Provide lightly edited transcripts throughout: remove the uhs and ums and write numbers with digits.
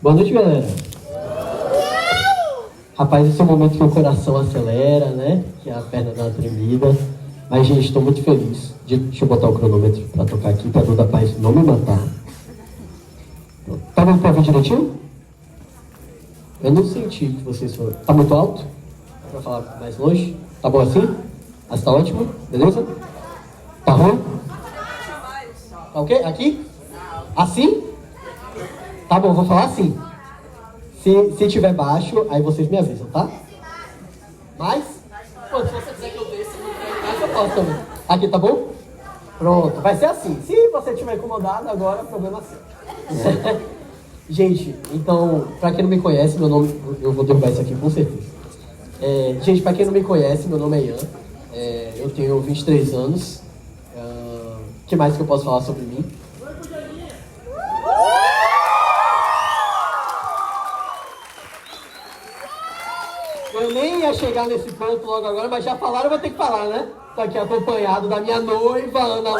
Boa noite, galera. Rapaz, esse é o momento que o coração acelera, né? Que a perna dá uma tremida. Mas, gente, estou muito feliz. Deixa eu botar o cronômetro para tocar aqui, para Duda Paz não me matar. Tá bom para ouvir direitinho? Eu não senti que vocês foram. Tá muito alto? Para falar mais longe? Tá bom assim? Mas tá ótimo? Beleza? Tá ruim? Tá ok? Aqui? Assim? Tá bom, vou falar assim. Se tiver baixo, aí vocês me avisam, tá? Mas? Pô, se você quiser que eu desça, mais eu posso também. Aqui, tá bom? Pronto, vai ser assim. Se você estiver incomodado agora, problema seu. Gente, então, pra quem não me conhece, meu nome... Eu vou derrubar isso aqui com certeza. Gente, pra quem não me conhece, meu nome é Ian. Eu tenho 23 anos. O que mais que eu posso falar sobre mim? Eu nem ia chegar nesse ponto logo agora, mas já falaram, eu vou ter que falar, né? Tô aqui acompanhado da minha noiva, Ana Lu.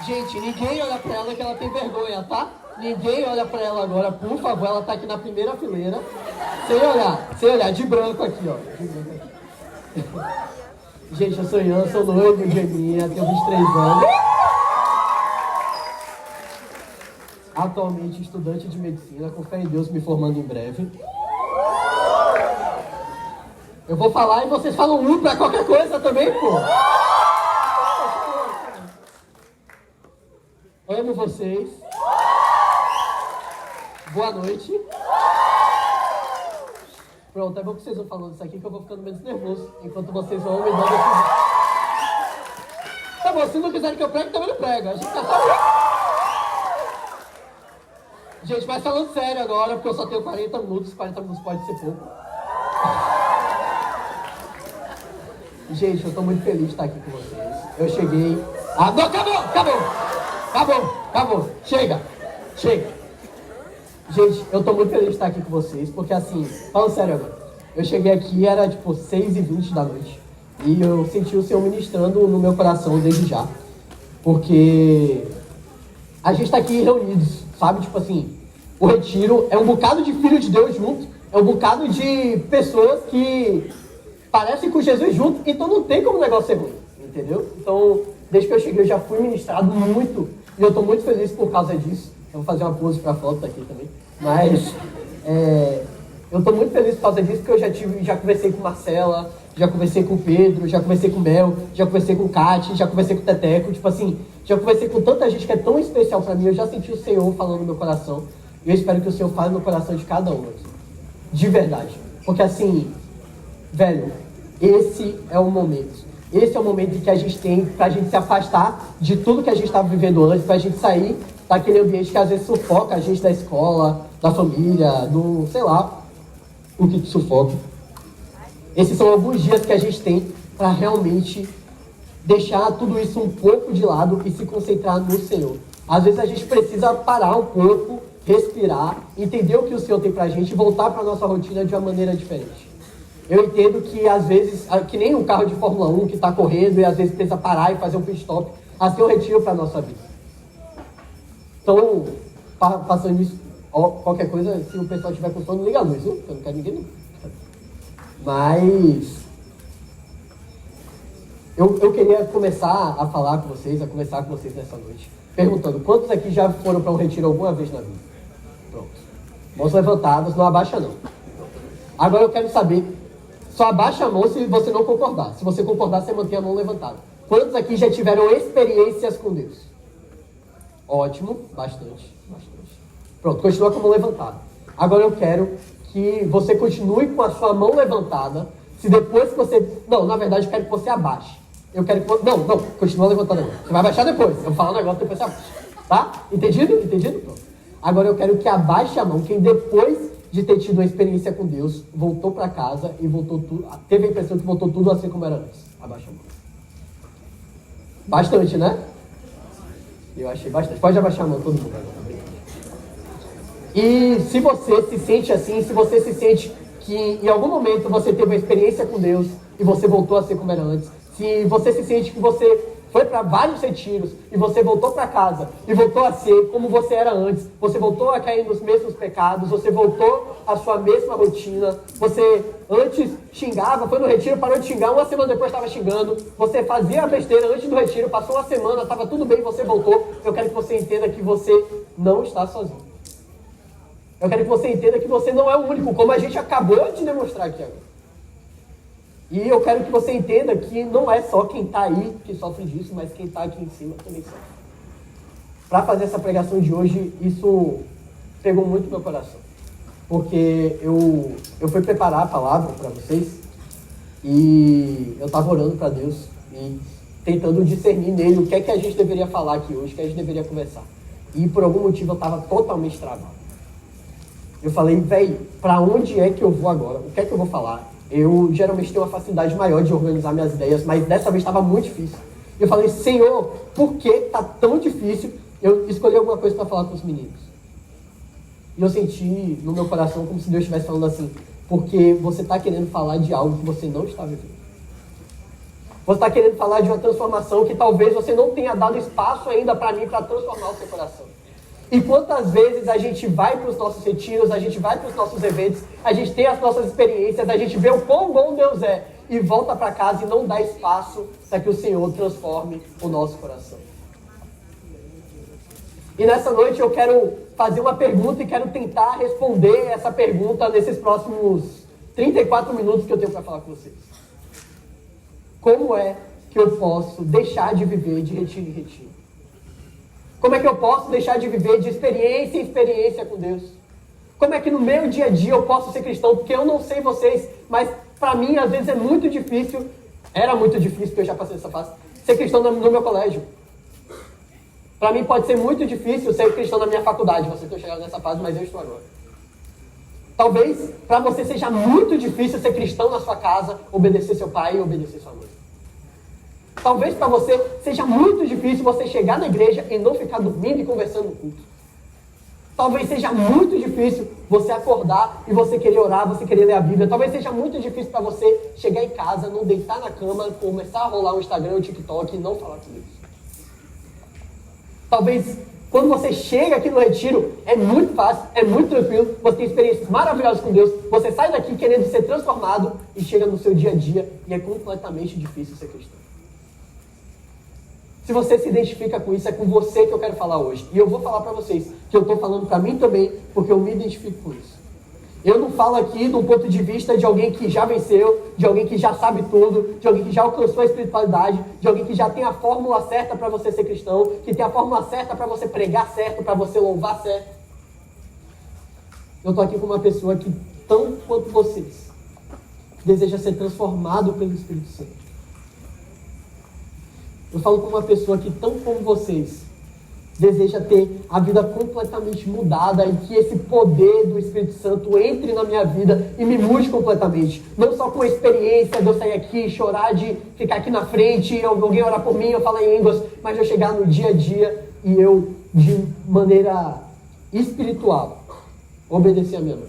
Gente, ninguém olha pra ela que ela tem vergonha, tá? Ninguém olha pra ela agora, por favor, ela tá aqui na primeira fileira. Sem olhar, de branco aqui, ó. De branco aqui. Gente, eu sou Ian, sou noivo de Eminha, tenho 23 anos. Atualmente estudante de medicina, com fé em Deus, me formando em breve. Eu vou falar e vocês falam pra qualquer coisa também, pô. Amo vocês. Boa noite. Pronto, é bom que vocês vão falando isso aqui que eu vou ficando menos nervoso. Enquanto vocês vão me dando aqui. Tá bom, se não quiserem que eu pregue, também não prego. A gente tá falando. Gente, mas falando sério agora, porque eu só tenho 40 minutos. 40 minutos pode ser pouco. Gente, eu tô muito feliz de estar aqui com vocês. Eu cheguei... Ah, não, acabou. Chega. Gente, eu tô muito feliz de estar aqui com vocês, porque assim, falando sério agora, eu cheguei aqui, era tipo 6h20 da noite, e eu senti o Senhor ministrando no meu coração desde já, porque a gente tá aqui reunidos, sabe? Tipo assim, o retiro é um bocado de filho de Deus junto, é um bocado de pessoas que parecem com Jesus junto, então não tem como o negócio ser ruim, entendeu? Então, desde que eu cheguei, eu já fui ministrado muito, e eu tô muito feliz por causa disso. Eu vou fazer uma pose pra foto aqui também. Mas eu tô muito feliz por causa disso, porque eu já conversei com Marcela, já conversei com o Pedro, já conversei com o Mel, já conversei com o Cati, já conversei com o Teteco. Tipo assim, já conversei com tanta gente que é tão especial pra mim. Eu já senti o Senhor falando no meu coração. E eu espero que o Senhor fale no coração de cada um aqui. De verdade. Porque assim, velho, esse é o momento. Esse é o momento que a gente tem pra gente se afastar de tudo que a gente estava vivendo antes, pra gente sair daquele ambiente que às vezes sufoca a gente da escola, da família, do, sei lá, o que sufoca. Esses são alguns dias que a gente tem para realmente deixar tudo isso um pouco de lado e se concentrar no Senhor. Às vezes a gente precisa parar um pouco, respirar, entender o que o Senhor tem pra gente e voltar pra nossa rotina de uma maneira diferente. Eu entendo que às vezes, que nem um carro de Fórmula 1 que tá correndo e às vezes precisa parar e fazer um pit stop, assim eu retiro pra nossa vida. Então, passando isso, qualquer coisa, se o pessoal tiver com sono, liga a luz, viu? Eu não quero ninguém não. Mas eu queria começar a falar com vocês, a conversar com vocês nessa noite, perguntando, quantos aqui já foram para um retiro alguma vez na vida? Pronto. Mãos levantadas, não abaixa não. Agora eu quero saber, só abaixa a mão se você não concordar. Se você concordar, você mantém a mão levantada. Quantos aqui já tiveram experiências com Deus? Ótimo, bastante. Pronto, continua com a mão levantada. Agora eu quero que você continue com a sua mão levantada. Se depois que você... Não, na verdade eu quero que você abaixe. Eu quero que... Não, continua levantando agora. Você vai abaixar depois. Eu vou falar um negócio, depois você abaixa. Tá? Entendido? Pronto. Agora eu quero que abaixe a mão quem depois de ter tido uma experiência com Deus, voltou para casa e voltou tudo... Teve a impressão que voltou tudo assim como era antes. Abaixa a mão. Bastante, né? Eu achei bastante. Pode abaixar a mão, todo mundo. E se você se sente assim, se você se sente que em algum momento você teve uma experiência com Deus e você voltou a ser como era antes, se você se sente que você foi para vários retiros e você voltou para casa e voltou a ser como você era antes, você voltou a cair nos mesmos pecados, você voltou à sua mesma rotina, você antes xingava, foi no retiro, parou de xingar, uma semana depois estava xingando, você fazia a besteira antes do retiro, passou uma semana, estava tudo bem, você voltou. Eu quero que você entenda que você não está sozinho. Eu quero que você entenda que você não é o único, como a gente acabou de demonstrar aqui agora. E eu quero que você entenda que não é só quem está aí que sofre disso, mas quem está aqui em cima também sofre. Para fazer essa pregação de hoje, isso pegou muito meu coração. Porque eu fui preparar a palavra para vocês e eu estava orando para Deus e tentando discernir nele o que é que a gente deveria falar aqui hoje, o que a gente deveria conversar. E por algum motivo eu estava totalmente travado. Eu falei, velho, para onde é que eu vou agora? O que é que eu vou falar? Eu geralmente tenho uma facilidade maior de organizar minhas ideias, mas dessa vez estava muito difícil. Eu falei, Senhor, por que está tão difícil? Eu escolhi alguma coisa para falar com os meninos. E eu senti no meu coração como se Deus estivesse falando assim, porque você está querendo falar de algo que você não está vivendo. Você está querendo falar de uma transformação que talvez você não tenha dado espaço ainda para mim para transformar o seu coração. E quantas vezes a gente vai para os nossos retiros, a gente vai para os nossos eventos, a gente tem as nossas experiências, a gente vê o quão bom Deus é e volta para casa e não dá espaço para que o Senhor transforme o nosso coração. E nessa noite eu quero fazer uma pergunta e quero tentar responder essa pergunta nesses próximos 34 minutos que eu tenho para falar com vocês. Como é que eu posso deixar de viver de retiro em retiro? Como é que eu posso deixar de viver de experiência em experiência com Deus? Como é que no meu dia a dia eu posso ser cristão? Porque eu não sei vocês, mas para mim às vezes é muito difícil, era muito difícil, porque eu já passei essa fase, ser cristão no meu colégio. Para mim pode ser muito difícil ser cristão na minha faculdade, vocês estão chegando nessa fase, mas eu estou agora. Talvez para você seja muito difícil ser cristão na sua casa, obedecer seu pai e obedecer sua mãe. Talvez para você seja muito difícil você chegar na igreja e não ficar dormindo e conversando no culto. Talvez seja muito difícil você acordar e você querer orar, você querer ler a Bíblia. Talvez seja muito difícil para você chegar em casa, não deitar na cama, começar a rolar o Instagram, o TikTok e não falar com Deus. Talvez quando você chega aqui no retiro, é muito fácil, é muito tranquilo, você tem experiências maravilhosas com Deus, você sai daqui querendo ser transformado e chega no seu dia a dia e é completamente difícil ser cristão. Se você se identifica com isso, é com você que eu quero falar hoje. E eu vou falar para vocês que eu estou falando para mim também, porque eu me identifico com isso. Eu não falo aqui de um ponto de vista de alguém que já venceu, de alguém que já sabe tudo, de alguém que já alcançou a espiritualidade, de alguém que já tem a fórmula certa para você ser cristão, que tem a fórmula certa para você pregar certo, para você louvar certo. Eu estou aqui com uma pessoa que, tão quanto vocês, deseja ser transformado pelo Espírito Santo. Eu falo com uma pessoa que, tão como vocês, deseja ter a vida completamente mudada e que esse poder do Espírito Santo entre na minha vida e me mude completamente. Não só com a experiência de eu sair aqui, chorar, de ficar aqui na frente, alguém orar por mim, eu falar em línguas, mas de eu chegar no dia a dia e eu, de maneira espiritual, obedecer a minha mãe.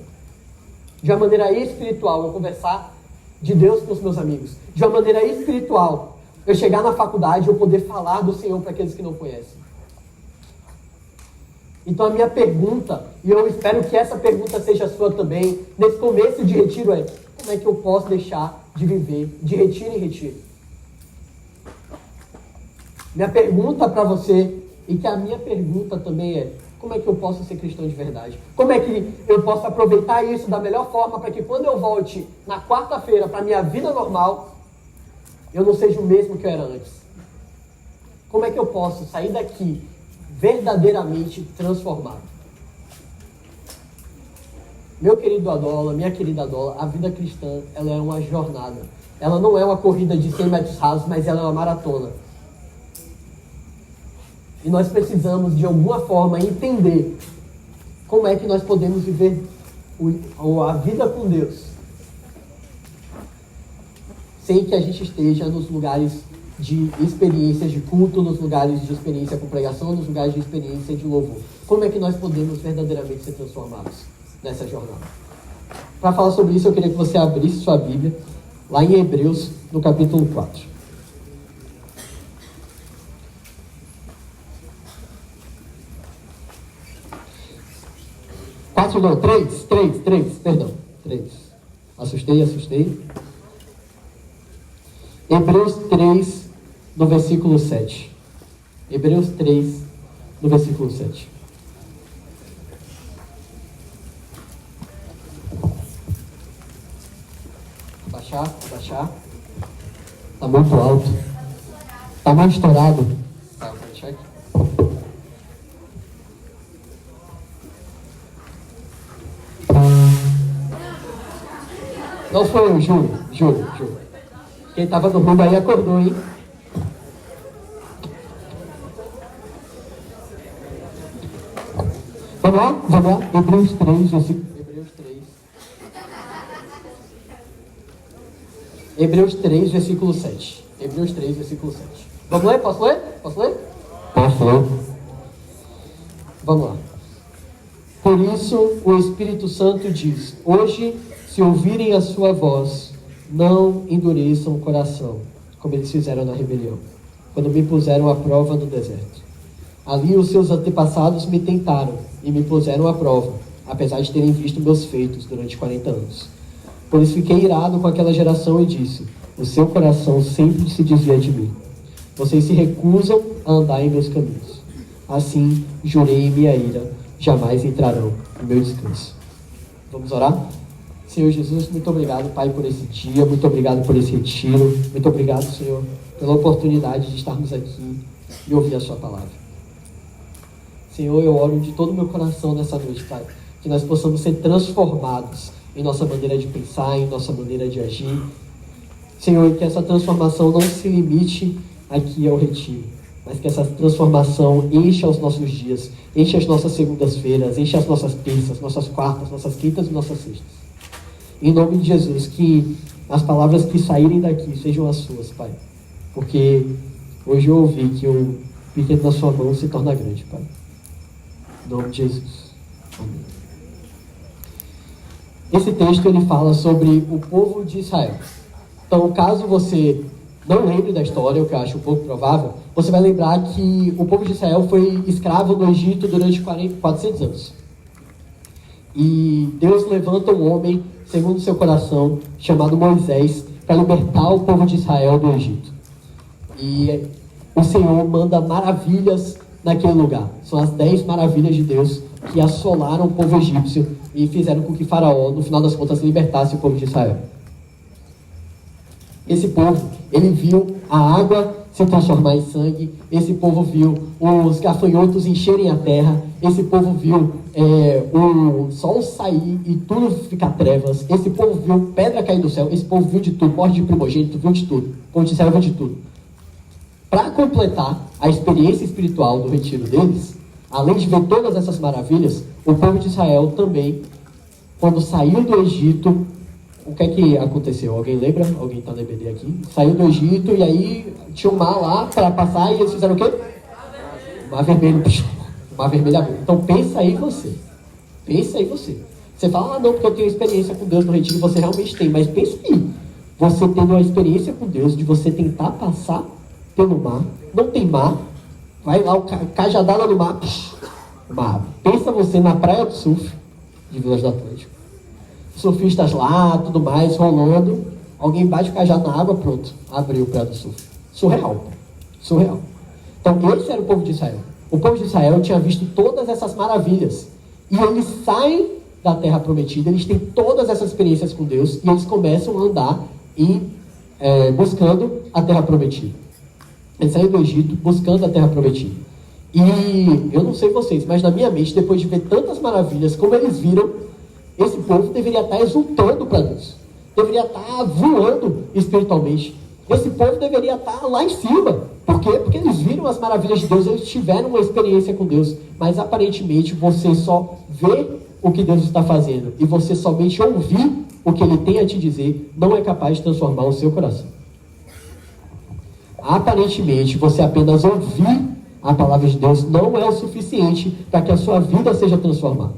De uma maneira espiritual, eu conversar de Deus com os meus amigos. De uma maneira espiritual, eu chegar na faculdade e eu poder falar do Senhor para aqueles que não conhecem. Então a minha pergunta, e eu espero que essa pergunta seja sua também, nesse começo de retiro é, como é que eu posso deixar de viver de retiro em retiro? Minha pergunta para você, e que a minha pergunta também é, como é que eu posso ser cristão de verdade? Como é que eu posso aproveitar isso da melhor forma para que quando eu volte na quarta-feira para a minha vida normal, eu não seja o mesmo que eu era antes? Como é que eu posso sair daqui verdadeiramente transformado? Meu querido Adola, minha querida Adola, a vida cristã, ela é uma jornada. Ela não é uma corrida de 100 metros rasos, mas ela é uma maratona. E nós precisamos, de alguma forma, entender como é que nós podemos viver a vida com Deus sem que a gente esteja nos lugares de experiências de culto, nos lugares de experiência com pregação, nos lugares de experiência de louvor. Como é que nós podemos verdadeiramente ser transformados nessa jornada? Para falar sobre isso, eu queria que você abrisse sua Bíblia, lá em Hebreus, no capítulo 4. Posso ler? 3, perdão. 3. Assustei. Hebreus 3, no versículo 7. Hebreus 3, no versículo 7. Abaixar. Tá muito alto. Tá muito estourado. Tá, vou deixar aqui. Não foi eu, juro. Quem tava dormindo aí acordou, hein? Vamos lá. Hebreus 3, versículo... Hebreus 3, versículo 7. Hebreus 3, versículo 7. Vamos ler? Posso ler? Posso ler? Vamos lá. Por isso, o Espírito Santo diz: hoje, se ouvirem a sua voz, não endureçam o coração, como eles fizeram na rebelião, quando me puseram à prova no deserto. Ali os seus antepassados me tentaram e me puseram à prova, apesar de terem visto meus feitos durante 40 anos. Por isso fiquei irado com aquela geração e disse: o seu coração sempre se desvia de mim. Vocês se recusam a andar em meus caminhos. Assim, jurei em minha ira, jamais entrarão no meu descanso. Vamos orar? Senhor Jesus, muito obrigado, Pai, por esse dia, muito obrigado por esse retiro, muito obrigado, Senhor, pela oportunidade de estarmos aqui e ouvir a sua palavra. Senhor, eu oro de todo o meu coração nessa noite, Pai, que nós possamos ser transformados em nossa maneira de pensar, em nossa maneira de agir. Senhor, que essa transformação não se limite aqui ao retiro, mas que essa transformação encha os nossos dias, encha as nossas segundas-feiras, encha as nossas terças, nossas quartas, nossas quintas e nossas sextas. Em nome de Jesus, que as palavras que saírem daqui sejam as suas, Pai. Porque hoje eu ouvi que o pequeno da sua mão se torna grande, Pai. Em nome de Jesus. Amém. Esse texto ele fala sobre o povo de Israel. Então, caso você não lembre da história, o que eu acho um pouco provável, você vai lembrar que o povo de Israel foi escravo no Egito durante 400 anos. E Deus levanta um homem, segundo o seu coração, chamado Moisés, para libertar o povo de Israel do Egito. E o Senhor manda maravilhas naquele lugar. São as 10 maravilhas de Deus que assolaram o povo egípcio e fizeram com que Faraó, no final das contas, libertasse o povo de Israel. Esse povo, ele viu a água se transformar em sangue. Esse povo viu os gafanhotos encherem a terra. Esse povo viu o sol sair e tudo ficar trevas. Esse povo viu pedra cair do céu. Esse povo viu de tudo, morte de primogênito, viu de tudo. O povo de Israel viu de tudo. Para completar a experiência espiritual do retiro deles, além de ver todas essas maravilhas, o povo de Israel também, quando saiu do Egito, o que é que aconteceu? Alguém lembra? Alguém está no EBD aqui? Saiu do Egito e aí tinha um mar lá para passar e eles fizeram o quê? Mar vermelho. Mar vermelho abriu. Então pensa aí você. Você fala, não, porque eu tenho experiência com Deus no retiro, você realmente tem, mas pensa aí. Você tendo uma experiência com Deus de você tentar passar pelo mar, não tem mar, vai lá, o cajadada no mar, mar. Pensa você na praia do surf de Vilas do Atlântico. Surfistas lá, tudo mais, rolando. Alguém bate o cajado na água, pronto. Abriu o praia do surf. Surreal. Então, esse era o povo de Israel. O povo de Israel tinha visto todas essas maravilhas. E eles saem da terra prometida, eles têm todas essas experiências com Deus, e eles começam a andar buscando a terra prometida. Eles saem do Egito buscando a terra prometida. E eu não sei vocês, mas na minha mente, depois de ver tantas maravilhas como eles viram, esse povo deveria estar exultando para Deus. Deveria estar voando espiritualmente. Esse povo deveria estar lá em cima. Por quê? Porque eles viram as maravilhas de Deus, eles tiveram uma experiência com Deus. Mas aparentemente você só vê o que Deus está fazendo e você somente ouvir o que Ele tem a te dizer não é capaz de transformar o seu coração. Aparentemente você apenas ouvir a palavra de Deus não é o suficiente para que a sua vida seja transformada.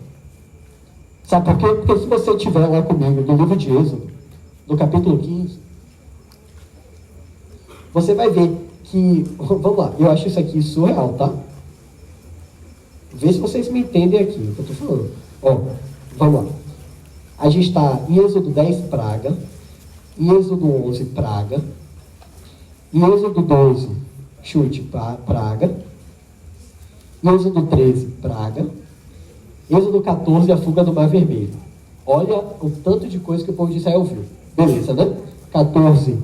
Sabe por quê? Porque se você estiver lá comigo no livro de Êxodo, no capítulo 15, você vai ver que, vamos lá, eu acho isso aqui surreal, tá? Vê se vocês me entendem aqui, o que eu estou falando. Vamos lá. A gente está em Êxodo 10, praga. Em Êxodo 11, praga. Em Êxodo 12, chute, praga. Em Êxodo 13, praga. Êxodo 14, a fuga do Mar Vermelho. Olha o tanto de coisa que o povo de Israel viu. Beleza, né? 14,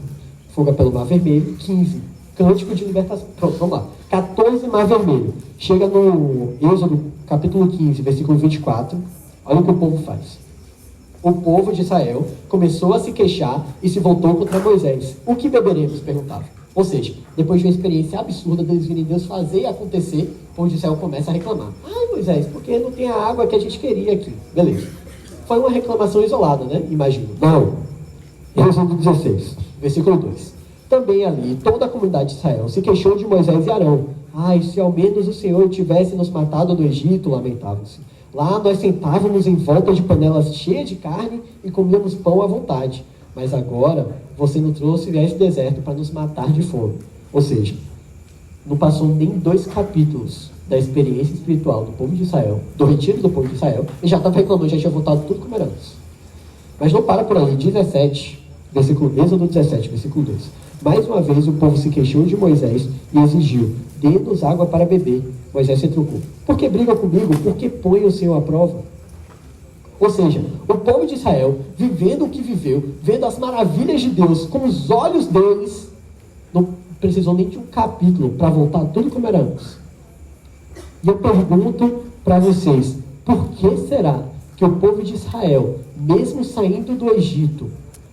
fuga pelo Mar Vermelho. 15, cântico de libertação. Pronto, vamos lá. 14, Mar Vermelho. Chega no Êxodo, capítulo 15, versículo 24. Olha o que o povo faz. O povo de Israel começou a se queixar e se voltou contra Moisés. O que beberemos? Perguntava. Ou seja, depois de uma experiência absurda deles virem Deus fazer e acontecer, o povo de Israel começa a reclamar. Ai, Moisés, porque não tem a água que a gente queria aqui. Beleza. Foi uma reclamação isolada, né? Imagino. Não. Êxodo 16, versículo 2. Também ali, toda a comunidade de Israel se queixou de Moisés e Arão. Ai, se ao menos o Senhor tivesse nos matado no Egito, lamentavam-se. Lá nós sentávamos em volta de panelas cheias de carne e comíamos pão à vontade. Mas agora você nos trouxe a esse deserto para nos matar de fome. Ou seja, não passou nem 2 capítulos da experiência espiritual do povo de Israel, do retiro do povo de Israel, e já estava reclamando, já tinha voltado tudo como era antes. Mas não para por aí. 17, Êxodo 17, versículo 2. Mais uma vez o povo se queixou de Moisés e exigiu: dê-nos água para beber. Moisés se trucou. Por que briga comigo? Por que põe o Senhor à prova? Ou seja, o povo de Israel, vivendo o que viveu, vendo as maravilhas de Deus com os olhos deles, não precisou nem de um capítulo para voltar tudo como era antes. E eu pergunto para vocês, por que será que o povo de Israel, mesmo saindo do Egito,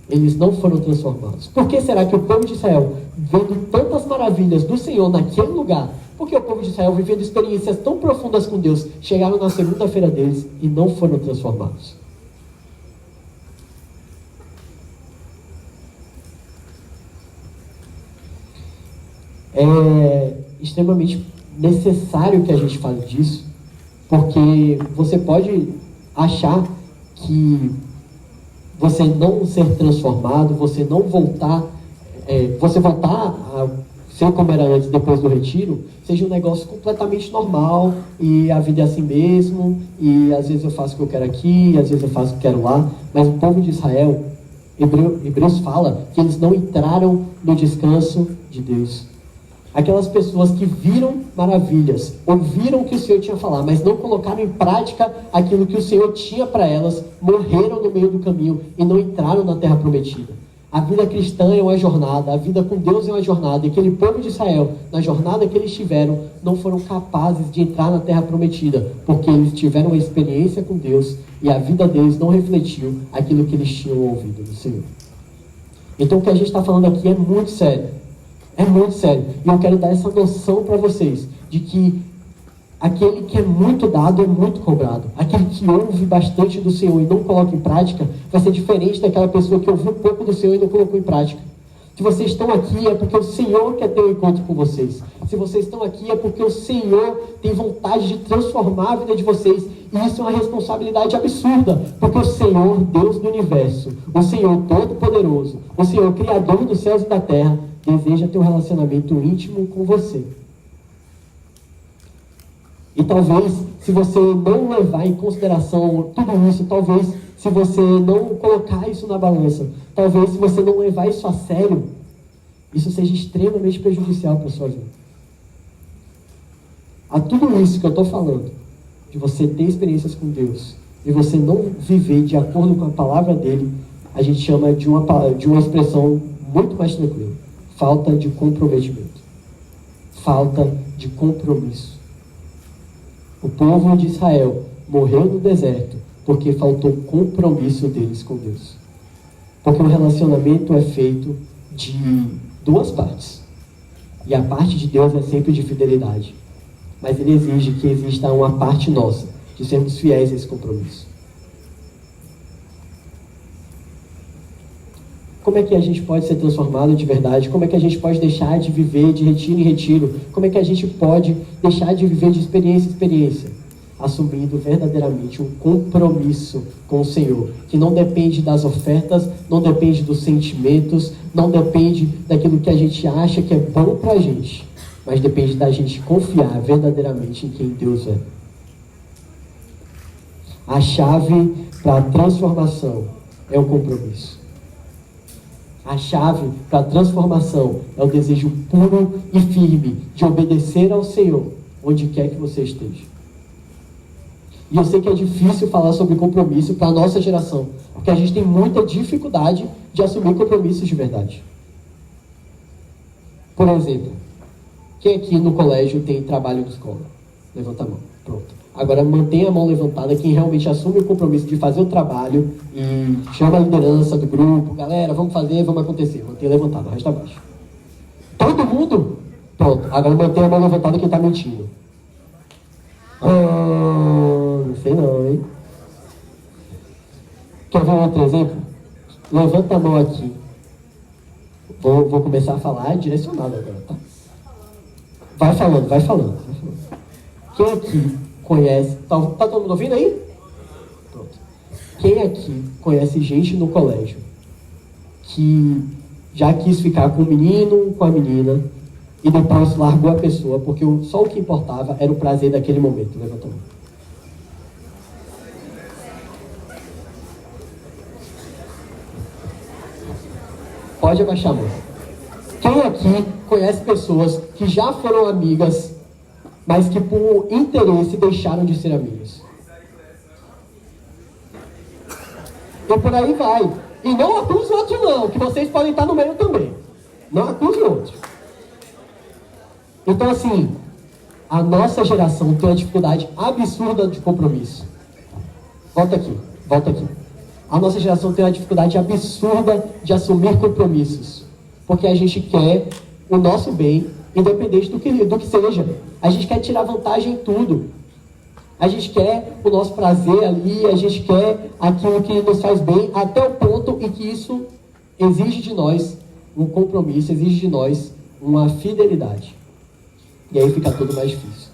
eles não foram transformados? Por que será que o povo de Israel, vendo tantas maravilhas do Senhor naquele lugar, porque o povo de Israel, vivendo experiências tão profundas com Deus, chegaram na segunda-feira deles e não foram transformados? É extremamente necessário que a gente fale disso, porque você pode achar que você não ser transformado, você não voltar, você voltar a ser como era antes, depois do retiro, seja um negócio completamente normal, e a vida é assim mesmo, e às vezes eu faço o que eu quero aqui, às vezes eu faço o que eu quero lá. Mas o povo de Israel, Hebreus fala que eles não entraram no descanso de Deus. Aquelas pessoas que viram maravilhas, ouviram o que o Senhor tinha a falar, mas não colocaram em prática aquilo que o Senhor tinha para elas, morreram no meio do caminho e não entraram na terra prometida. A vida cristã é uma jornada, a vida com Deus é uma jornada, e aquele povo de Israel, na jornada que eles tiveram, não foram capazes de entrar na terra prometida, porque eles tiveram uma experiência com Deus e a vida deles não refletiu aquilo que eles tinham ouvido do Senhor. Então o que a gente está falando aqui é muito sério. É muito sério. E eu quero dar essa noção para vocês, de que aquele que é muito dado é muito cobrado. Aquele que ouve bastante do Senhor e não coloca em prática, vai ser diferente daquela pessoa que ouviu pouco do Senhor e não colocou em prática. Se vocês estão aqui é porque o Senhor quer ter um encontro com vocês. Se vocês estão aqui é porque o Senhor tem vontade de transformar a vida de vocês. E isso é uma responsabilidade absurda, porque o Senhor, Deus do universo, o Senhor Todo-Poderoso, o Senhor Criador dos céus e da terra, deseja ter um relacionamento íntimo com você. E talvez, se você não levar em consideração tudo isso, talvez, se você não colocar isso na balança, talvez, se você não levar isso a sério, isso seja extremamente prejudicial para a sua vida. A tudo isso que eu estou falando, de você ter experiências com Deus, e você não viver de acordo com a palavra dele, a gente chama de uma expressão muito mais tranquila: falta de comprometimento. Falta de compromisso. O povo de Israel morreu no deserto porque faltou compromisso deles com Deus. Porque o relacionamento é feito de 2 partes. E a parte de Deus é sempre de fidelidade. Mas ele exige que exista uma parte nossa, de sermos fiéis a esse compromisso. Como é que a gente pode ser transformado de verdade? Como é que a gente pode deixar de viver de retiro em retiro? Como é que a gente pode deixar de viver de experiência em experiência? Assumindo verdadeiramente um compromisso com o Senhor, que não depende das ofertas, não depende dos sentimentos, não depende daquilo que a gente acha que é bom pra gente, mas depende da gente confiar verdadeiramente em quem Deus é. A chave para a transformação é o compromisso. A chave para a transformação é o desejo puro e firme de obedecer ao Senhor, onde quer que você esteja. E eu sei que é difícil falar sobre compromisso para a nossa geração, porque a gente tem muita dificuldade de assumir compromissos de verdade. Por exemplo, quem aqui no colégio tem trabalho de escola? Levanta a mão. Pronto. Agora mantenha a mão levantada quem realmente assume o compromisso de fazer o trabalho e chama a liderança do grupo. Galera, vamos fazer, vamos acontecer. Mantenha levantado, o resto abaixo. Todo mundo? Pronto. Agora mantenha a mão levantada quem está mentindo. Não sei não, hein? Quer ver um outro exemplo? Levanta a mão aqui. Vou começar a falar direcionado agora, tá? Vai falando, vai falando. Quem aqui conhece... Tá todo mundo ouvindo aí? Pronto. Quem aqui conhece gente no colégio que já quis ficar com o menino, com a menina, e depois largou a pessoa, porque só o que importava era o prazer daquele momento? Levanta a mão. Pode abaixar a mão. Quem aqui conhece pessoas que já foram amigas, mas que por interesse deixaram de ser amigas? E por aí vai. E não acuse o outro não, que vocês podem estar no meio também. Não acuse o outro. Então assim, a nossa geração tem uma dificuldade absurda de compromisso. Volta aqui, volta aqui. A nossa geração tem uma dificuldade absurda de assumir compromissos. Porque a gente quer o nosso bem, independente do que seja. A gente quer tirar vantagem em tudo. A gente quer o nosso prazer ali, a gente quer aquilo que nos faz bem, até o ponto em que isso exige de nós um compromisso, exige de nós uma fidelidade. E aí fica tudo mais difícil.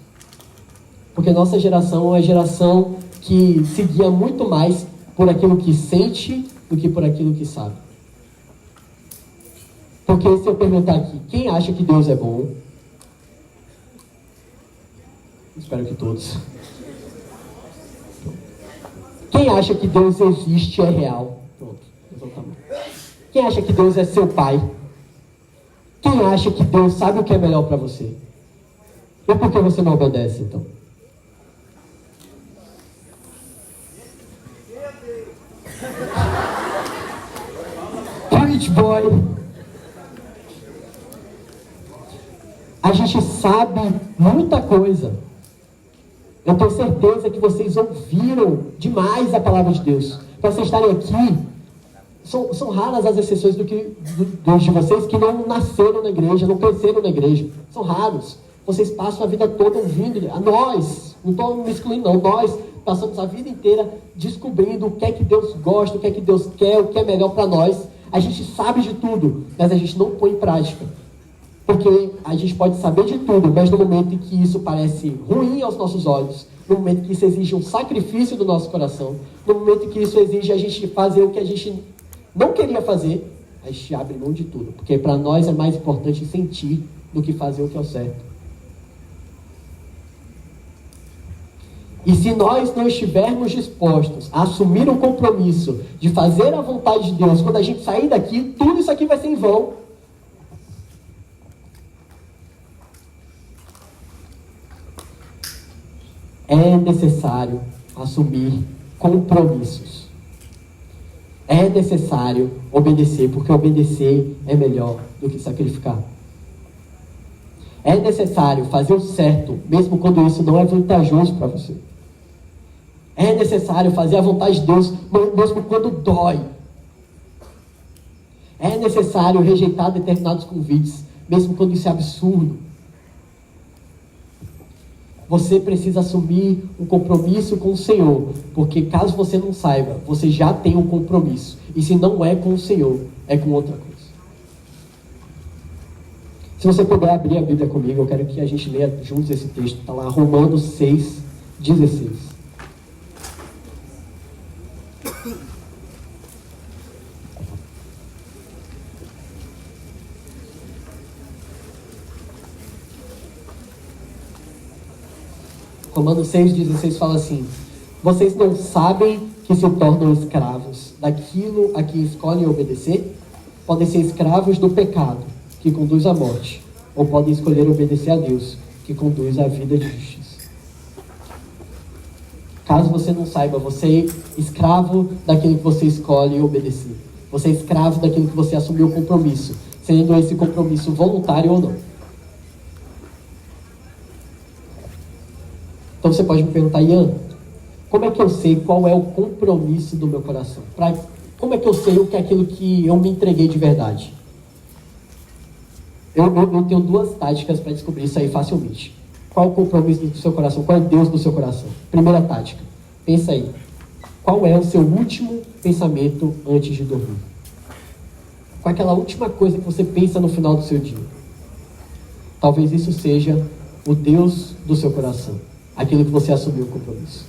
Porque nossa geração é uma geração que se guia muito mais por aquilo que sente do que por aquilo que sabe. Porque se eu perguntar aqui, quem acha que Deus é bom? Espero que todos. Quem acha que Deus existe é real? Pronto, levanta a mão. Quem acha que Deus é seu pai? Quem acha que Deus sabe o que é melhor para você? E por que você não obedece, então? Preach, boy! A gente sabe muita coisa. Eu tenho certeza que vocês ouviram demais a palavra de Deus. Para vocês estarem aqui, são raras as exceções dos de vocês que não nasceram na igreja, não cresceram na igreja. São raros. Vocês passam a vida toda ouvindo. Nós, não estou me excluindo não, nós passamos a vida inteira descobrindo o que é que Deus gosta, o que é que Deus quer, o que é melhor para nós. A gente sabe de tudo, mas a gente não põe em prática. Porque a gente pode saber de tudo, mas no momento em que isso parece ruim aos nossos olhos, no momento em que isso exige um sacrifício do nosso coração, no momento em que isso exige a gente fazer o que a gente não queria fazer, a gente abre mão de tudo. Porque para nós é mais importante sentir do que fazer o que é o certo. E se nós não estivermos dispostos a assumir um compromisso de fazer a vontade de Deus, quando a gente sair daqui, tudo isso aqui vai ser em vão. É necessário assumir compromissos. É necessário obedecer, porque obedecer é melhor do que sacrificar. É necessário fazer o certo, mesmo quando isso não é vantajoso para você. É necessário fazer a vontade de Deus, mesmo quando dói. É necessário rejeitar determinados convites, mesmo quando isso é absurdo. Você precisa assumir um compromisso com o Senhor, porque caso você não saiba, você já tem um compromisso. E se não é com o Senhor, é com outra coisa. Se você puder abrir a Bíblia comigo, eu quero que a gente leia juntos esse texto. Está lá, Romanos 6:16. Romanos 6:16 fala assim: Vocês não sabem que se tornam escravos daquilo a que escolhem obedecer? Podem ser escravos do pecado, que conduz à morte, ou podem escolher obedecer a Deus, que conduz à vida de justiça. Caso você não saiba, você é escravo daquilo que você escolhe obedecer. Você é escravo daquilo que você assumiu o compromisso, sendo esse compromisso voluntário ou não. Então você pode me perguntar, Ian, como é que eu sei qual é o compromisso do meu coração? Como é que eu sei o que é aquilo que eu me entreguei de verdade? Eu tenho duas táticas para descobrir isso aí facilmente. Qual é o compromisso do seu coração? Qual é Deus do seu coração? Primeira tática. Pensa aí. Qual é o seu último pensamento antes de dormir? Qual é aquela última coisa que você pensa no final do seu dia? Talvez isso seja o Deus do seu coração. Aquilo que você assumiu o compromisso.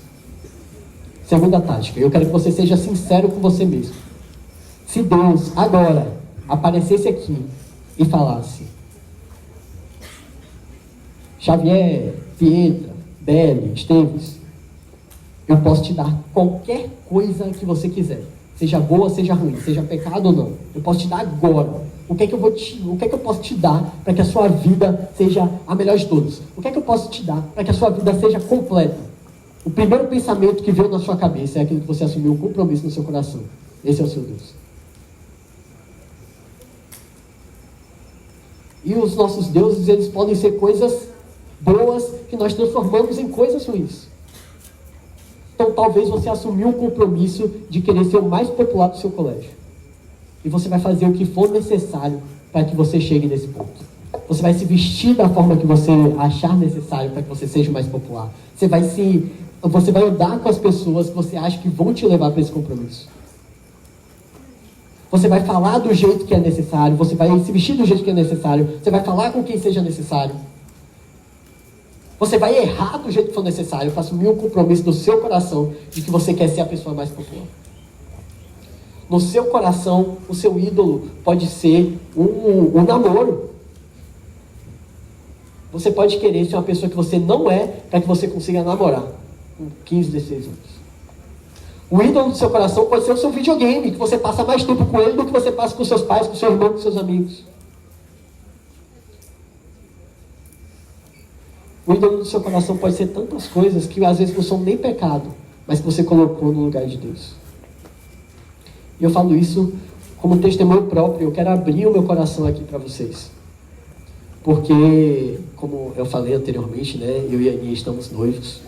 Segunda tática. Eu quero que você seja sincero com você mesmo. Se Deus agora aparecesse aqui e falasse: Xavier, Pietra, Belle, Esteves, eu posso te dar qualquer coisa que você quiser. Seja boa, seja ruim, seja pecado ou não. Eu posso te dar agora. O que é que eu posso te dar para que a sua vida seja a melhor de todos? O que é que eu posso te dar para que a sua vida seja completa? O primeiro pensamento que veio na sua cabeça é aquilo que você assumiu um compromisso no seu coração. Esse é o seu Deus. E os nossos deuses, eles podem ser coisas boas que nós transformamos em coisas ruins. Então talvez você assumiu um compromisso de querer ser o mais popular do seu colégio. E você vai fazer o que for necessário para que você chegue nesse ponto. Você vai se vestir da forma que você achar necessário para que você seja o mais popular. Você vai andar com as pessoas que você acha que vão te levar para esse compromisso. Você vai falar do jeito que é necessário, você vai se vestir do jeito que é necessário, você vai falar com quem seja necessário. Você vai errar do jeito que for necessário para assumir um compromisso do seu coração de que você quer ser a pessoa mais popular. No seu coração, o seu ídolo pode ser um namoro. Você pode querer ser uma pessoa que você não é para que você consiga namorar com 15, 16 anos. O ídolo do seu coração pode ser o seu videogame, que você passa mais tempo com ele do que você passa com seus pais, com seu irmão, com seus amigos. O ídolo do seu coração pode ser tantas coisas que às vezes não são nem pecado, mas que você colocou no lugar de Deus. E eu falo isso como testemunho próprio. Eu quero abrir o meu coração aqui para vocês. Porque, como eu falei anteriormente, né, eu e a Aninha estamos noivos.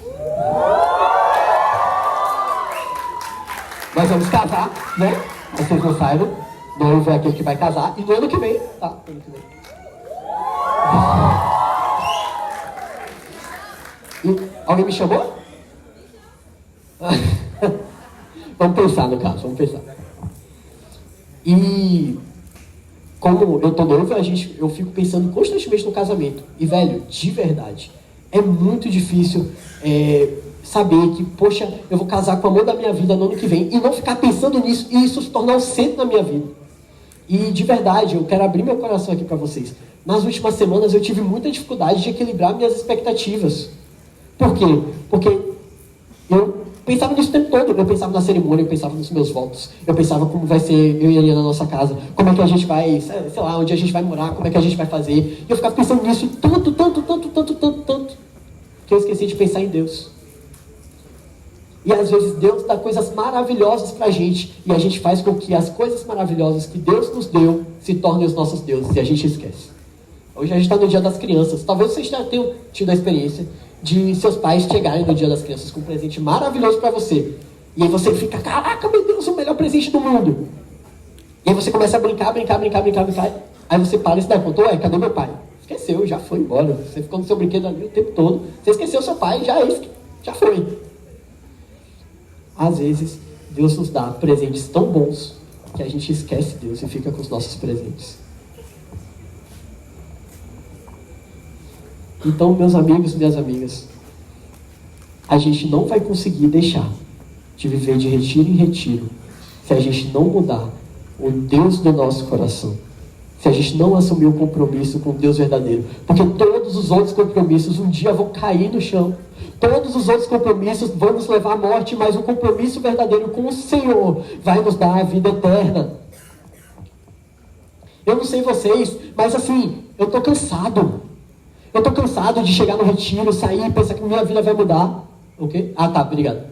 Nós vamos casar, né? Vocês não saibam. Noivo é aquele que vai casar. E no ano que vem, tá? Ano que vem. E alguém me chamou? Vamos pensar no caso, vamos pensar. E como eu tô noivo, eu fico pensando constantemente no casamento. E, velho, de verdade, é muito difícil saber que, poxa, eu vou casar com o amor da minha vida no ano que vem e não ficar pensando nisso e isso se tornar o centro da minha vida. E, de verdade, eu quero abrir meu coração aqui para vocês. Nas últimas semanas eu tive muita dificuldade de equilibrar minhas expectativas. Por quê? Porque eu pensava nisso o tempo todo. Eu pensava na cerimônia, eu pensava nos meus votos. Eu pensava como vai ser eu e a Aninha na nossa casa. Como é que a gente vai, sei lá, onde a gente vai morar, como é que a gente vai fazer. E eu ficava pensando nisso tanto, que eu esqueci de pensar em Deus. E às vezes Deus dá coisas maravilhosas pra gente. E a gente faz com que as coisas maravilhosas que Deus nos deu se tornem os nossos deuses. E a gente esquece. Hoje a gente está no Dia das Crianças. Talvez vocês já tenham tido a experiência de seus pais chegarem no Dia das Crianças com um presente maravilhoso para você. E aí você fica, caraca, meu Deus, o melhor presente do mundo. E aí você começa a brincar. Aí você para e se dá conta, ué, cadê meu pai? Esqueceu, já foi embora. Você ficou no seu brinquedo ali o tempo todo. Você esqueceu seu pai, já foi. Às vezes, Deus nos dá presentes tão bons que a gente esquece Deus e fica com os nossos presentes. Então, meus amigos e minhas amigas, a gente não vai conseguir deixar de viver de retiro em retiro se a gente não mudar o Deus do nosso coração. se a gente não assumir o compromisso com Deus verdadeiro. Porque todos os outros compromissos um dia vão cair no chão. Todos os outros compromissos vão nos levar à morte, mas o compromisso verdadeiro com o Senhor vai nos dar a vida eterna. Eu não sei vocês, mas assim, eu estou cansado. Eu estou cansado de chegar no retiro, sair e pensar que minha vida vai mudar. O quê? Ah, tá, obrigado.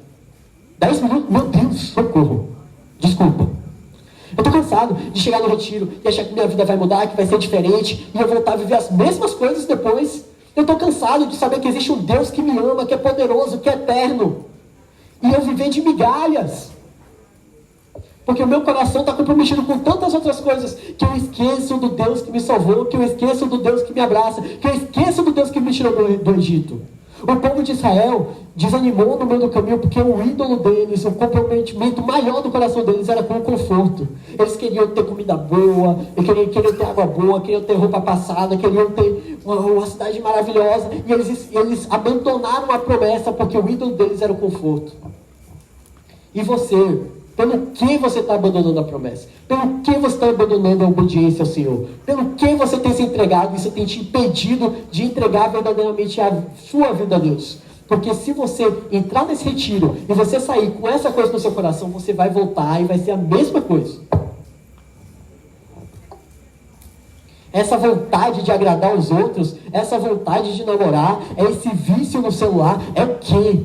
10 minutos? Meu Deus, socorro. Desculpa. Eu estou cansado de chegar no retiro e achar que minha vida vai mudar, que vai ser diferente, e eu voltar a viver as mesmas coisas depois. Eu estou cansado de saber que existe um Deus que me ama, que é poderoso, que é eterno. E eu viver de migalhas. Porque o meu coração está comprometido com tantas outras coisas, que eu esqueço do Deus que me salvou, que eu esqueço do Deus que me abraça, que eu esqueço do Deus que me tirou do Egito. O povo de Israel desanimou no meio do caminho porque o ídolo deles, o comprometimento maior do coração deles era com o conforto. Eles queriam ter comida boa, queriam ter água boa, queriam ter roupa passada, queriam ter uma cidade maravilhosa. E eles abandonaram a promessa porque o ídolo deles era o conforto. E você, pelo que você está abandonando a promessa? Pelo que você está abandonando a obediência ao Senhor? Pelo que você tem se entregado e isso tem te impedido de entregar verdadeiramente a sua vida a Deus? Porque se você entrar nesse retiro e você sair com essa coisa no seu coração, você vai voltar e vai ser a mesma coisa. Essa vontade de agradar os outros, essa vontade de namorar, esse vício no celular, é o quê?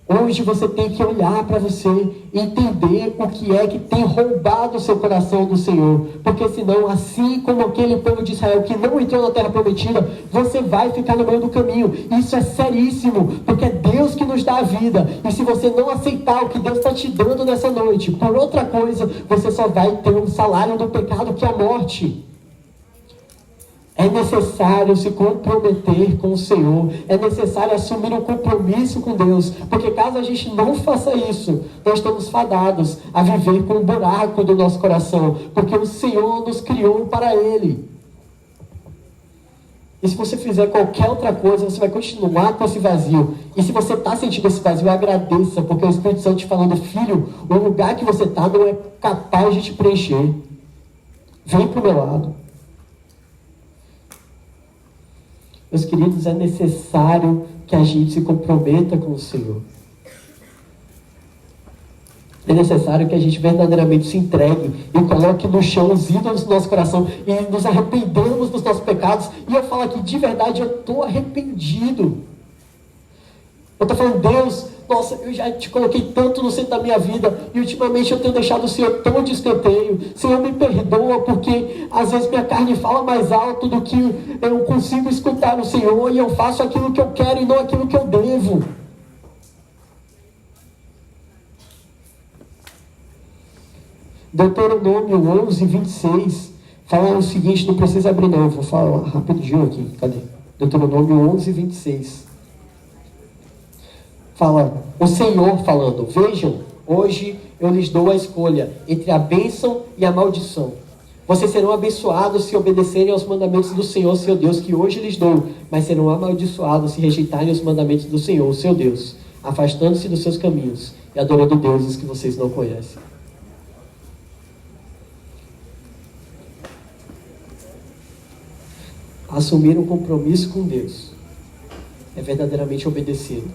Hoje você tem que olhar para você e entender o que é que tem roubado o seu coração do Senhor. Porque senão, assim como aquele povo de Israel que não entrou na terra prometida, você vai ficar no meio do caminho. Isso é seríssimo, porque é Deus que nos dá a vida. E se você não aceitar o que Deus está te dando nessa noite, por outra coisa, você só vai ter um salário do pecado, que é a morte. É necessário se comprometer com o Senhor. É necessário assumir um compromisso com Deus. Porque caso a gente não faça isso, nós estamos fadados a viver com um buraco do nosso coração. Porque o Senhor nos criou para Ele. E se você fizer qualquer outra coisa, você vai continuar com esse vazio. E se você está sentindo esse vazio, agradeça. Porque o Espírito Santo te falando, filho, o lugar que você está não é capaz de te preencher. Vem para o meu lado. Meus queridos, é necessário que a gente se comprometa com o Senhor. É necessário que a gente verdadeiramente se entregue e coloque no chão os ídolos do nosso coração e nos arrependamos dos nossos pecados. E eu falo aqui, de verdade, eu estou arrependido. Eu estou falando, Deus, nossa, eu já te coloquei tanto no centro da minha vida e ultimamente eu tenho deixado o Senhor tão de escanteio. Senhor, me perdoa porque às vezes minha carne fala mais alto do que eu consigo escutar o Senhor e eu faço aquilo que eu quero e não aquilo que eu devo. Deuteronômio 11, 26 fala o seguinte, não precisa abrir não, eu vou falar rapidinho aqui, cadê? Deuteronômio 11, 26. Fala, o Senhor falando, vejam, hoje eu lhes dou a escolha entre a bênção e a maldição. Vocês serão abençoados se obedecerem aos mandamentos do Senhor, seu Deus, que hoje lhes dou, mas serão amaldiçoados se rejeitarem os mandamentos do Senhor, seu Deus, afastando-se dos seus caminhos e adorando deuses que vocês não conhecem. Assumir um compromisso com Deus é verdadeiramente obedecê-lo.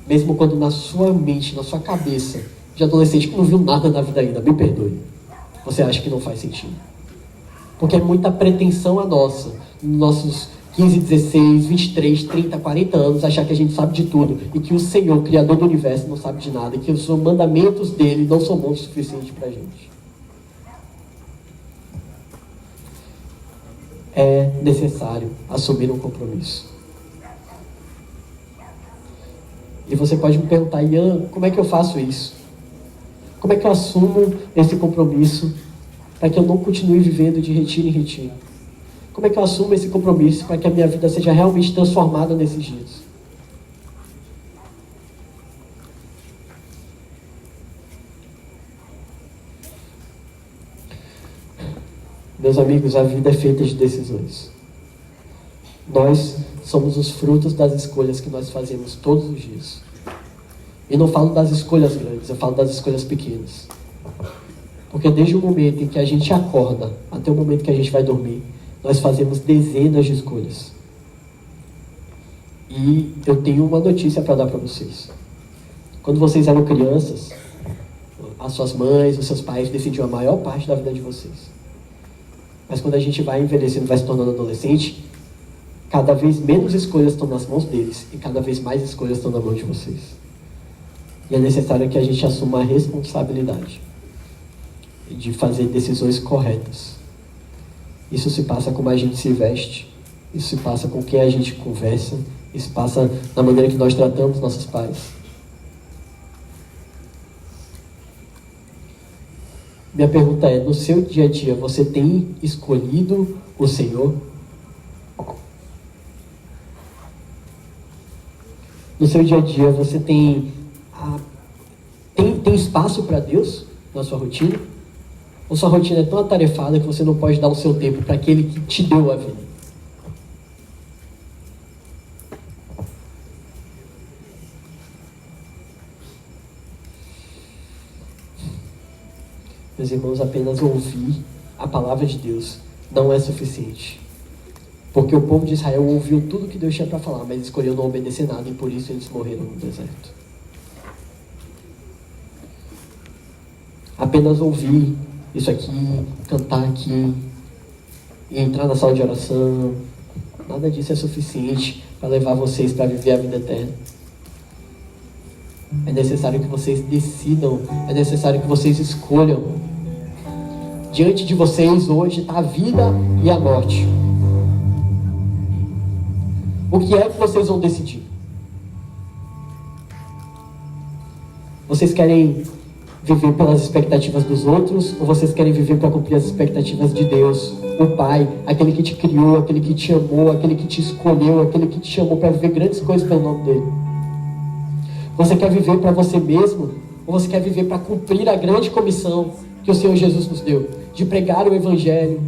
Mesmo quando na sua mente, na sua cabeça, de adolescente que não viu nada na vida ainda, me perdoe, você acha que não faz sentido. Porque é muita pretensão a nossa, nos nossos 15, 16, 23, 30, 40 anos, achar que a gente sabe de tudo e que o Senhor, Criador do Universo, não sabe de nada e que os mandamentos dele não são bons o suficiente para a gente. É necessário assumir um compromisso. E você pode me perguntar, Ian, como é que eu faço isso? Como é que eu assumo esse compromisso para que eu não continue vivendo de retiro em retiro? Como é que eu assumo esse compromisso para que a minha vida seja realmente transformada nesses dias? Meus amigos, a vida é feita de decisões. Nós somos os frutos das escolhas que nós fazemos todos os dias. E não falo das escolhas grandes, eu falo das escolhas pequenas. Porque desde o momento em que a gente acorda até o momento que a gente vai dormir, nós fazemos dezenas de escolhas. E eu tenho uma notícia para dar para vocês. Quando vocês eram crianças, as suas mães, os seus pais decidiam a maior parte da vida de vocês. Mas quando a gente vai envelhecendo, vai se tornando adolescente, cada vez menos escolhas estão nas mãos deles e cada vez mais escolhas estão na mão de vocês. E é necessário que a gente assuma a responsabilidade de fazer decisões corretas. Isso se passa como a gente se veste, isso se passa com quem a gente conversa, isso passa na maneira que nós tratamos nossos pais. Minha pergunta é, no seu dia a dia, você tem escolhido o Senhor? No seu dia a dia, você tem espaço para Deus na sua rotina? Ou sua rotina é tão atarefada que você não pode dar o seu tempo para aquele que te deu a vida? Meus irmãos, apenas ouvir a palavra de Deus não é suficiente. Porque o povo de Israel ouviu tudo que Deus tinha para falar, mas escolheu não obedecer nada e por isso eles morreram no deserto. Apenas ouvir isso aqui, cantar aqui, e entrar na sala de oração, nada disso é suficiente para levar vocês para viver a vida eterna. É necessário que vocês decidam, é necessário que vocês escolham. Diante de vocês hoje está a vida e a morte. O que é que vocês vão decidir? Vocês querem viver pelas expectativas dos outros ou vocês querem viver para cumprir as expectativas de Deus, o Pai, aquele que te criou, aquele que te amou, aquele que te escolheu, aquele que te chamou para viver grandes coisas pelo nome dele? Você quer viver para você mesmo ou você quer viver para cumprir a grande comissão que o Senhor Jesus nos deu, de pregar o Evangelho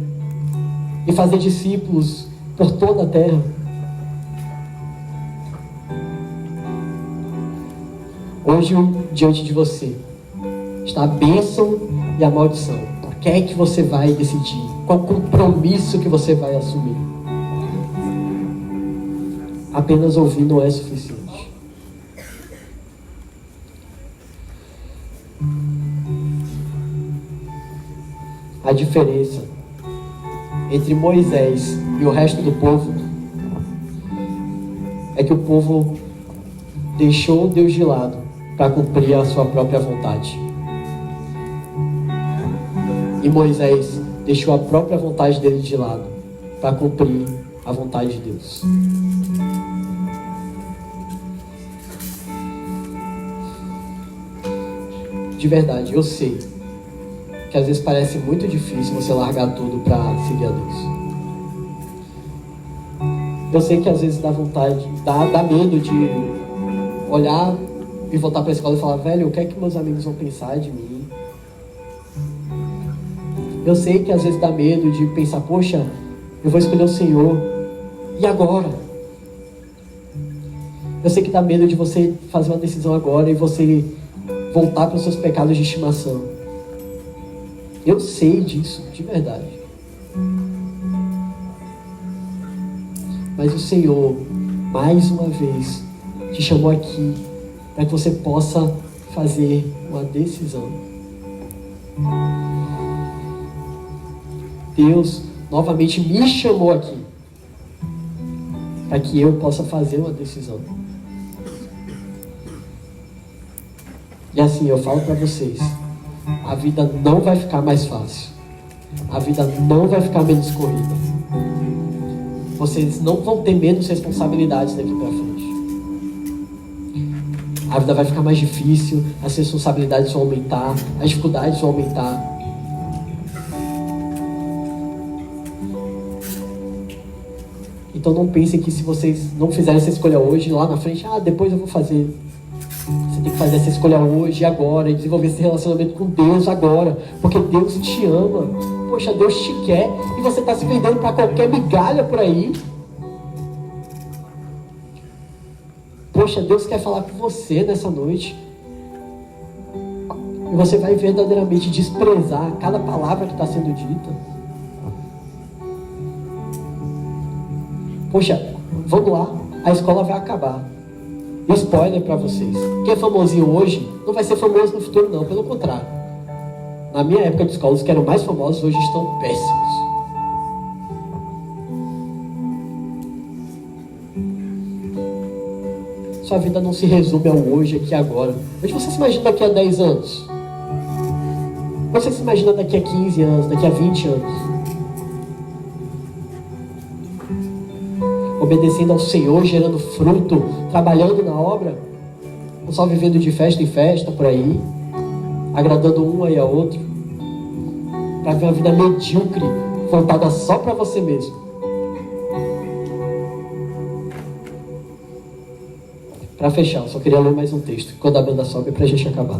e fazer discípulos por toda a terra? Hoje, diante de você, está a bênção e a maldição. O que é que você vai decidir? Qual compromisso que você vai assumir? Apenas ouvir não é suficiente. A diferença entre Moisés e o resto do povo é que o povo deixou Deus de lado para cumprir a sua própria vontade. E Moisés deixou a própria vontade dele de lado para cumprir a vontade de Deus. De verdade, eu sei que às vezes parece muito difícil você largar tudo para seguir a Deus. Eu sei que às vezes dá vontade, dá medo de olhar e voltar para a escola e falar: velho, o que é que meus amigos vão pensar de mim? Eu sei que às vezes dá medo de pensar: poxa, eu vou escolher o Senhor, e agora? Eu sei que dá medo de você fazer uma decisão agora e você voltar para os seus pecados de estimação. Eu sei disso, de verdade. Mas o Senhor, mais uma vez, te chamou aqui para que você possa fazer uma decisão. Deus novamente me chamou aqui para que eu possa fazer uma decisão. E assim, eu falo para vocês, a vida não vai ficar mais fácil. A vida não vai ficar menos corrida. Vocês não vão ter menos responsabilidades daqui para frente. A vida vai ficar mais difícil, as responsabilidades vão aumentar, as dificuldades vão aumentar. Então não pensem que se vocês não fizerem essa escolha hoje, lá na frente, depois eu vou fazer. Você tem que fazer essa escolha hoje e agora, e desenvolver esse relacionamento com Deus agora, porque Deus te ama. Poxa, Deus te quer e você está se vendendo para qualquer migalha por aí. Poxa, Deus quer falar com você nessa noite. E você vai verdadeiramente desprezar cada palavra que está sendo dita. Poxa, vamos lá, a escola vai acabar. Spoiler para vocês. Quem é famosinho hoje não vai ser famoso no futuro não, pelo contrário. Na minha época de escola, os que eram mais famosos hoje estão péssimos. Sua vida não se resume ao hoje, aqui e agora. Mas você se imagina daqui a 10 anos? Você se imagina daqui a 15 anos, daqui a 20 anos? Obedecendo ao Senhor, gerando fruto, trabalhando na obra? Não só vivendo de festa em festa por aí, agradando um aí a outro, para ver uma vida medíocre, voltada só para você mesmo. Para fechar, eu só queria ler mais um texto, quando a banda sobe, para a gente acabar.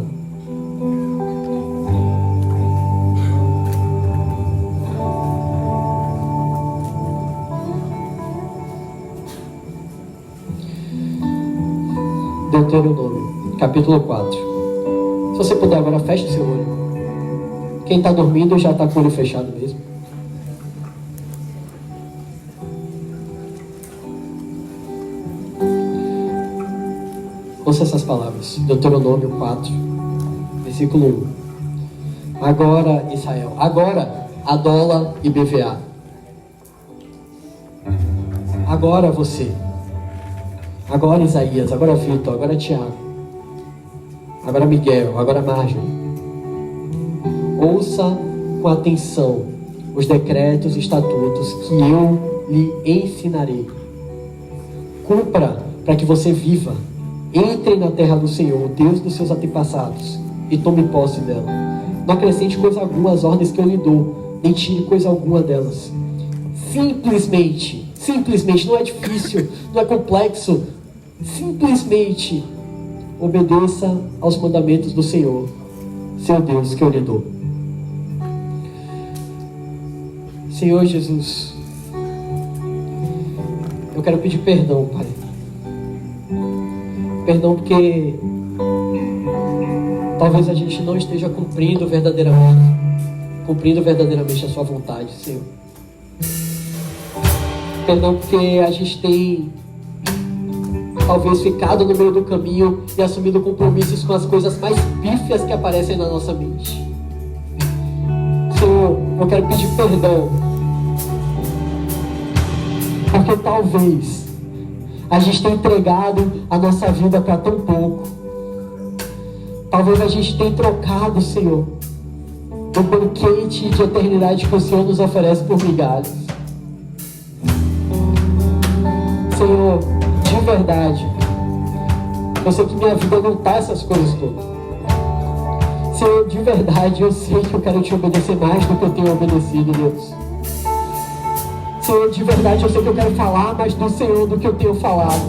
Deuteronômio, capítulo 4. Se você puder agora, feche seu olho. Quem está dormindo já está com o olho fechado mesmo. Ouça essas palavras. Deuteronômio 4, versículo 1. Agora, Israel, agora, Adola e BVA. Agora você. Agora Isaías, agora Vitor, agora Tiago. Agora Miguel, agora Marjorie. Ouça com atenção os decretos e estatutos que eu lhe ensinarei. Cumpra para que você viva. Entre na terra do Senhor, o Deus dos seus antepassados, e tome posse dela. Não acrescente coisa alguma às ordens que eu lhe dou, nem tire coisa alguma delas. Simplesmente, não é difícil, não é complexo. Simplesmente obedeça aos mandamentos do Senhor, seu Deus, que eu lhe dou. Senhor Jesus, eu quero pedir perdão, Pai. Perdão porque talvez a gente não esteja cumprindo verdadeiramente a sua vontade, Senhor. Perdão porque a gente tem talvez ficado no meio do caminho e assumido compromissos com as coisas mais pífias que aparecem na nossa mente. Senhor, eu quero pedir perdão porque talvez a gente tenha entregado a nossa vida para tão pouco. Talvez a gente tenha trocado, Senhor, o banquete de eternidade que o Senhor nos oferece por migalhas. Senhor, de verdade, eu sei que minha vida não está essas coisas todas. Senhor, de verdade, eu sei que eu quero te obedecer mais do que eu tenho obedecido, Deus. Senhor, de verdade, eu sei que eu quero falar mais do Senhor do que eu tenho falado.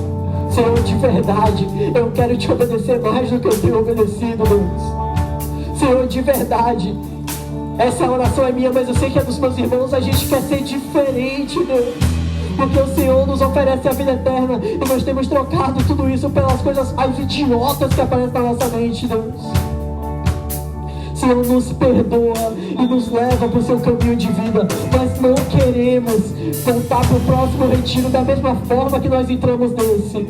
Senhor, de verdade, eu quero te obedecer mais do que eu tenho obedecido, Deus. Senhor, de verdade, essa oração é minha, mas eu sei que é dos meus irmãos. A gente quer ser diferente, Deus, porque o Senhor nos oferece a vida eterna e nós temos trocado tudo isso pelas coisas mais idiotas que aparecem na nossa mente, Deus. Senhor, nos perdoa e nos leva para o seu caminho de vida. Nós não queremos voltar para o próximo retiro da mesma forma que nós entramos nesse.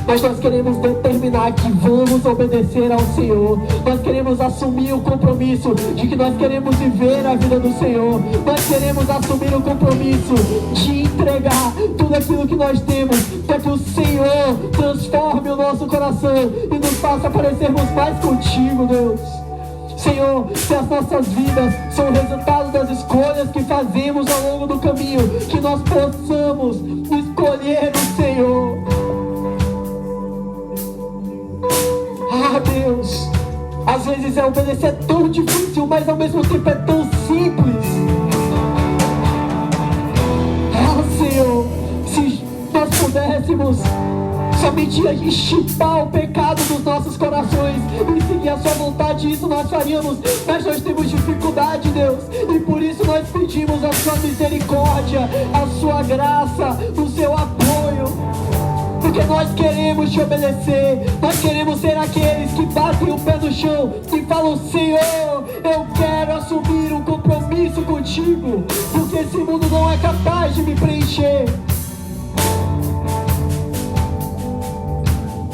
Mas nós queremos determinar que vamos obedecer ao Senhor. Nós queremos assumir o compromisso de que nós queremos viver a vida do Senhor. Nós queremos assumir o compromisso de entregar tudo aquilo que nós temos para que o Senhor transforme o nosso coração e nos faça parecermos mais contigo, Deus. Senhor, se as nossas vidas são o resultado das escolhas que fazemos ao longo do caminho, que nós possamos escolher o Senhor. Ah, Deus, às vezes obedecer é tão difícil, mas ao mesmo tempo é tão simples. Ah, Senhor, se nós pudéssemos somente chipar o pecado dos nossos corações e seguir a sua vontade, isso nós faríamos, mas nós temos dificuldade, Deus, e por isso nós pedimos a sua misericórdia, a sua graça, o seu apoio, porque porque nós queremos te obedecer. Nós queremos ser aqueles que batem o pé no chão e falam: Senhor, eu quero assumir um compromisso contigo, porque esse mundo não é capaz de me preencher.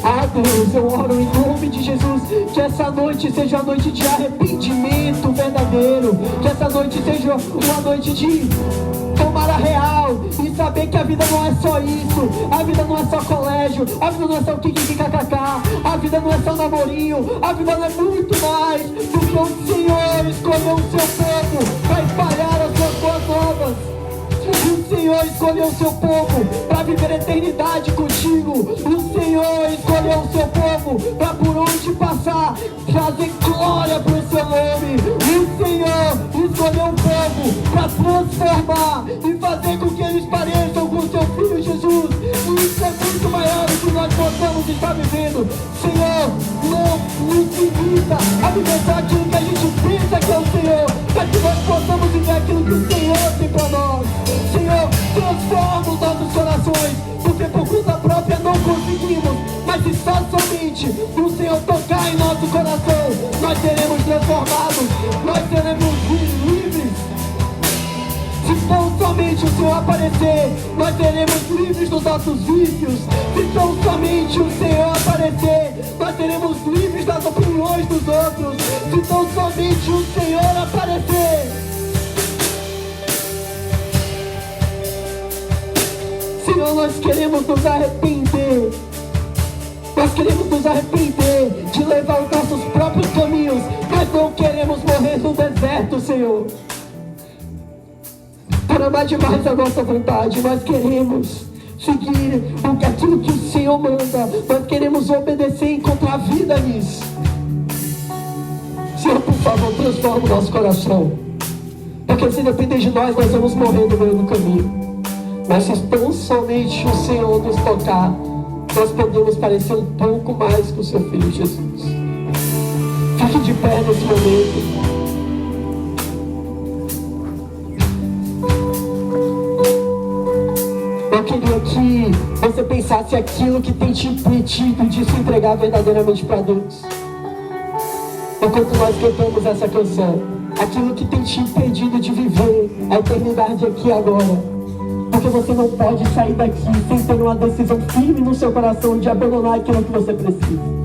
Ah, Deus, eu oro em nome de Jesus, que essa noite seja uma noite de arrependimento verdadeiro, que essa noite seja uma noite de tomar a real e saber que a vida não é só isso, a vida não é só colégio, a vida não é só o kkkk, a vida não é só namorinho, a vida não é muito mais, porque o Senhor escolheu o seu povo para espalhar as suas boas novas. O Senhor escolheu o seu povo para viver a eternidade contigo. O Senhor escolheu o seu povo para por onde passar trazer glória para o seu nome. O Senhor escolheu o povo para transformar e fazer com que eles pareçam com o seu Filho Jesus. E isso é muito maior do que nós possamos estar vivendo. Senhor, não nos limita a viver só aquilo que a gente pensa que é o Senhor, para que nós possamos viver aquilo que o Senhor tem para nós. Senhor, transforma os nossos corações, porque por conta própria não conseguimos, mas se só somente o Senhor tocar em nosso coração, nós seremos transformados, nós seremos livres. Se tão somente o Senhor aparecer, nós seremos livres dos nossos vícios. Se tão somente o Senhor aparecer, nós seremos livres das opiniões dos outros. Se tão somente o Senhor aparecer, Senhor, nós queremos nos arrepender. Nós queremos nos arrepender de levar os nossos próprios caminhos. Nós não queremos morrer no deserto, Senhor, para amar demais a nossa vontade. Nós queremos seguir aquilo que o Senhor manda. Nós queremos obedecer e encontrar vida nisso. Senhor, por favor, transforma o nosso coração, porque se depender de nós, nós vamos morrer no meio do caminho. Mas se tão somente o Senhor nos tocar, nós podemos parecer um pouco mais com o seu Filho Jesus. Fique de pé nesse momento. Eu queria que você pensasse aquilo que tem te impedido de se entregar verdadeiramente para Deus. Enquanto nós cantamos essa canção, aquilo que tem te impedido de viver a eternidade aqui e agora. Porque você não pode sair daqui sem ter uma decisão firme no seu coração de abandonar aquilo que você precisa.